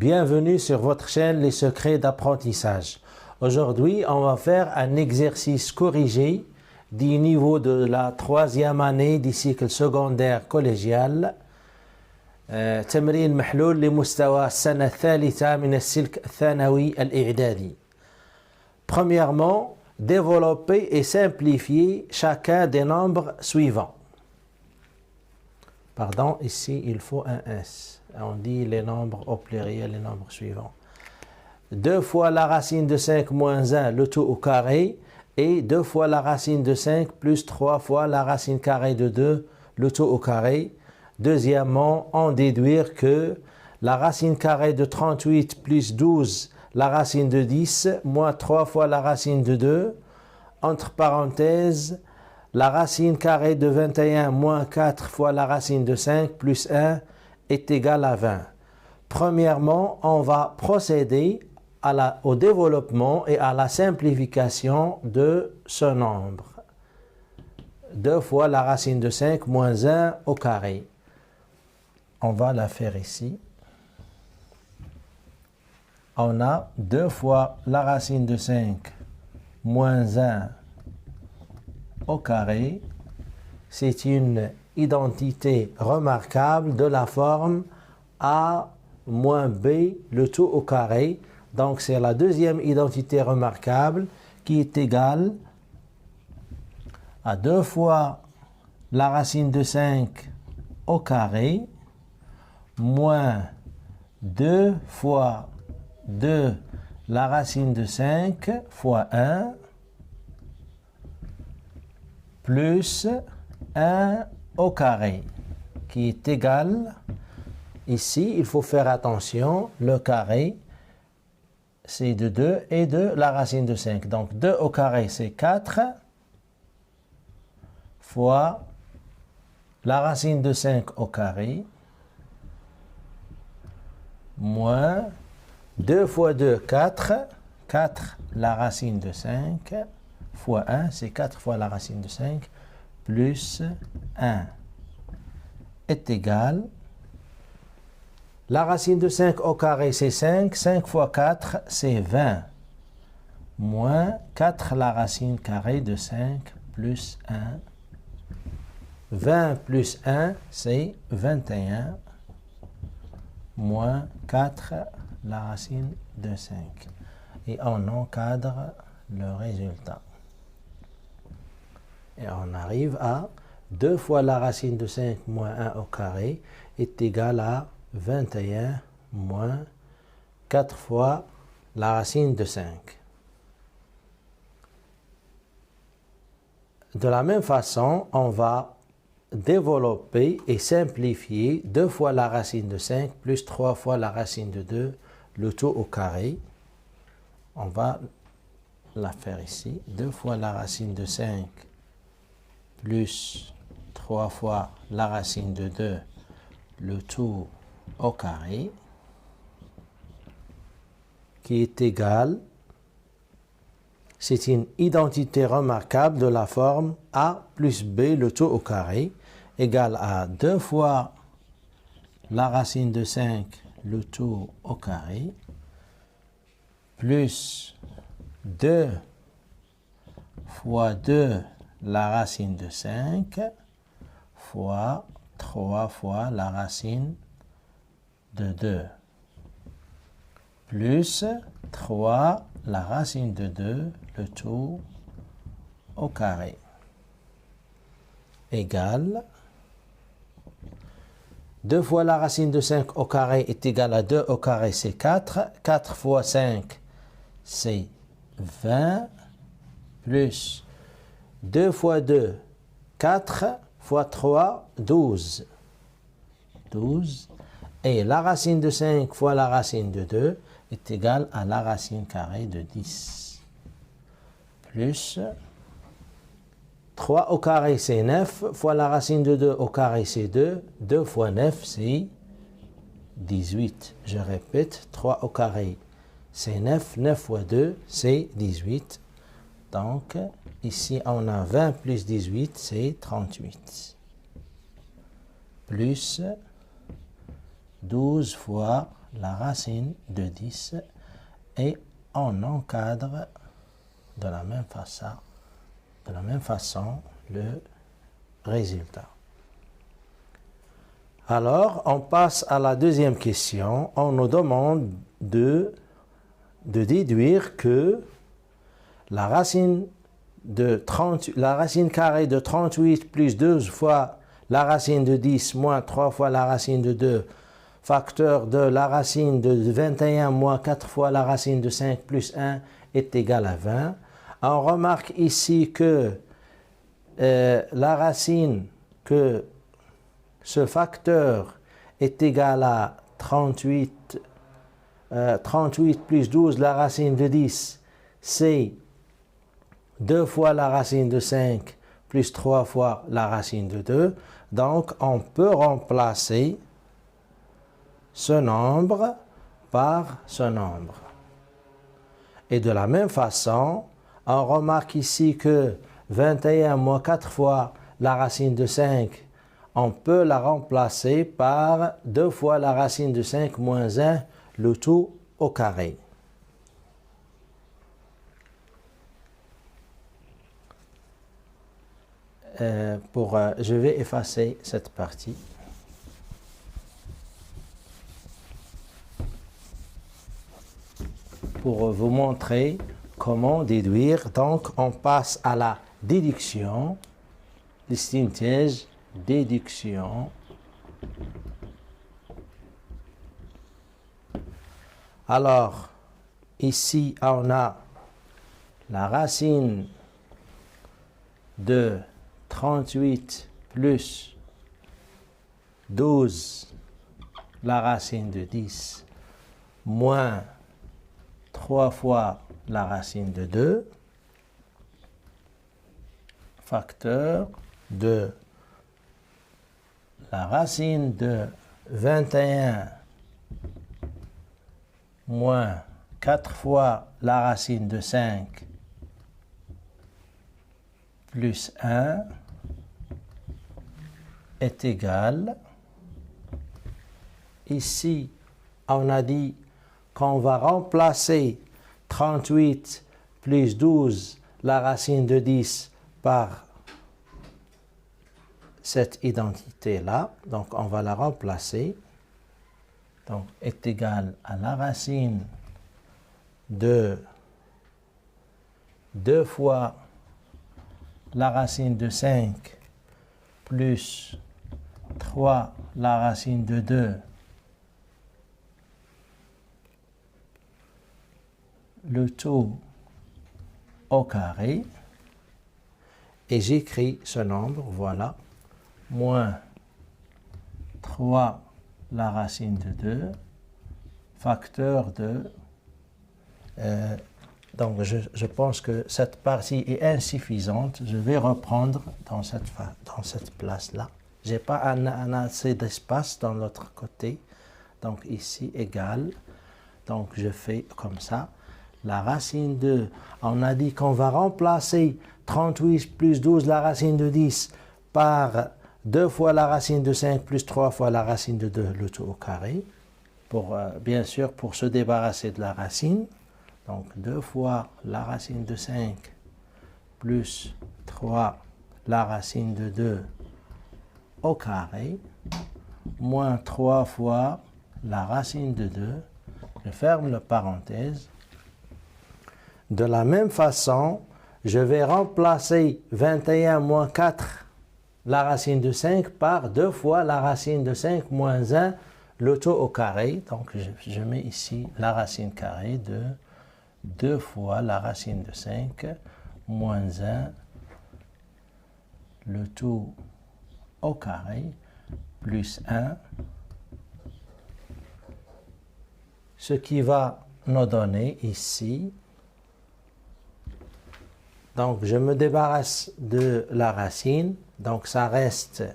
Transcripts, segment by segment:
Bienvenue sur votre chaîne Les Secrets d'apprentissage. Aujourd'hui, on va faire un exercice corrigé du niveau de la troisième année du cycle secondaire collégial. تمرين محلول لمستوى السنة الثالثة من السلك الثانوي الإعدادي. Premièrement, développer et simplifier chacun des nombres suivants. Pardon, ici il faut un S. On dit les nombres au pluriel, les nombres suivants. 2 fois la racine de 5 moins 1, le tout au carré, et 2 fois la racine de 5 plus 3 fois la racine carrée de 2, le tout au carré. Deuxièmement, en déduire que la racine carrée de 38 plus 12, la racine de 10, moins 3 fois la racine de 2, entre parenthèses, la racine carrée de 21 moins 4 fois la racine de 5 plus 1 est égal à 20. Premièrement, on va procéder au développement et à la simplification de ce nombre. 2 fois la racine de 5 moins 1 au carré. On va la faire ici. On a 2 fois la racine de 5 moins 1 au carré. C'est une identité remarquable de la forme A moins B, le tout au carré. Donc c'est la deuxième identité remarquable qui est égale à 2 fois la racine de 5 au carré moins 2 fois 2 la racine de 5 fois 1 plus 1 au carré qui est égal, ici il faut faire attention, le carré c'est de 2 et de la racine de 5. Donc 2 au carré c'est 4 fois la racine de 5 au carré moins 2 fois 2, 4, 4 la racine de 5 fois 1, c'est 4 fois la racine de 5, plus 1 est égal, la racine de 5 au carré c'est 5, 5 fois 4 c'est 20, moins 4 la racine carrée de 5 plus 1, 20 plus 1 c'est 21, moins 4 la racine de 5. Et on encadre le résultat. Et on arrive à 2 fois la racine de 5 moins 1 au carré est égal à 21 moins 4 fois la racine de 5. De la même façon, on va développer et simplifier 2 fois la racine de 5 plus 3 fois la racine de 2, le tout au carré. On va la faire ici. 2 fois la racine de 5 plus 3 fois la racine de 2, le tout au carré, qui est égal, c'est une identité remarquable de la forme A plus B, le tout au carré, égale à 2 fois la racine de 5, le tout au carré, plus 2 fois 2 la racine de 5 fois 3 fois la racine de 2, plus 3 la racine de 2, le tout au carré, égale 2 fois la racine de 5 au carré est égal à 2 au carré, c'est 4. 4 fois 5, c'est 20, plus 2 fois 2, 4 fois 3, 12. 12. Et la racine de 5 fois la racine de 2 est égale à la racine carrée de 10. Plus 3 au carré c'est 9, fois la racine de 2 au carré c'est 2, 2 fois 9 c'est 18. Je répète, 3 au carré c'est 9, 9 fois 2 c'est 18. Donc ici on a 20 plus 18 c'est 38. Plus 12 fois la racine de 10 et on encadre de la même façon le résultat. Alors, on passe à la deuxième question. On nous demande de déduire que la racine carrée de 38 plus 12 fois la racine de 10 moins 3 fois la racine de 2, facteur de la racine de 21 moins 4 fois la racine de 5 plus 1 est égal à 20. On remarque ici que la racine, que ce facteur est égal à 38 plus 12, la racine de 10, c'est 2 fois la racine de 5 plus 3 fois la racine de 2. Donc, on peut remplacer ce nombre par ce nombre. Et de la même façon, on remarque ici que 21 moins 4 fois la racine de 5, on peut la remplacer par 2 fois la racine de 5 moins 1, le tout au carré. Je vais effacer cette partie. Pour vous montrer comment déduire. Donc, on passe à la déduction, le synthèse, déduction. Alors, ici, on a la racine de 38 plus 12, la racine de 10, moins 3 fois la racine de 2, facteur de la racine de 21 moins 4 fois la racine de 5 plus 1 est égal. Ici, on a dit qu'on va remplacer 38 plus 12, la racine de 10, par cette identité-là. Donc, on va la remplacer. Donc, est égal à la racine de 2 fois la racine de 5 plus 3 la racine de 2 le tout au carré, et j'écris ce nombre, voilà, moins 3 la racine de 2, facteur de... donc je pense que cette partie est insuffisante, je vais reprendre dans cette place-là. Je n'ai pas assez d'espace dans l'autre côté, donc ici égal, donc je fais comme ça. La racine de, on a dit qu'on va remplacer 38 plus 12, la racine de 10, par 2 fois la racine de 5 plus 3 fois la racine de 2, le tout au carré. Bien sûr, pour se débarrasser de la racine. Donc 2 fois la racine de 5 plus 3 la racine de 2 au carré, moins 3 fois la racine de 2. Je ferme la parenthèse. De la même façon, je vais remplacer 21 moins 4, la racine de 5, par 2 fois la racine de 5 moins 1, le tout au carré. Donc, je mets ici la racine carrée de 2 fois la racine de 5 moins 1, le tout au carré, plus 1, ce qui va nous donner ici. Donc, je me débarrasse de la racine. Donc, ça reste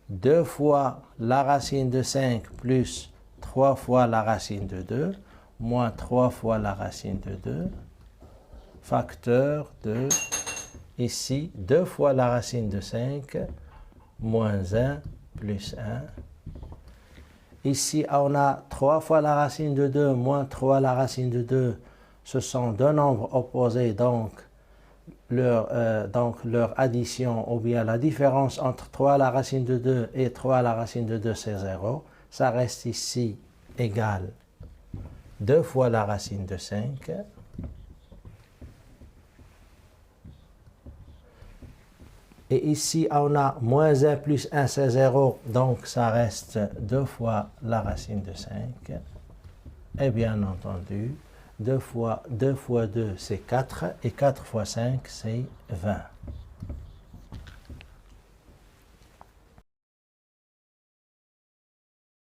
2 fois la racine de 5 plus 3 fois la racine de 2, moins 3 fois la racine de 2, facteur de, ici, 2 fois la racine de 5, moins 1, plus 1. Ici, on a 3 fois la racine de 2 moins 3 la racine de 2. Ce sont deux nombres opposés, donc leur addition, ou bien la différence entre 3 à la racine de 2 et 3 à la racine de 2, c'est 0. Ça reste ici égal 2 fois la racine de 5. Et ici, on a moins 1 plus 1, c'est 0. Donc, ça reste 2 fois la racine de 5. Et bien entendu, 2 fois 2, c'est 4. Et 4 fois 5, c'est 20.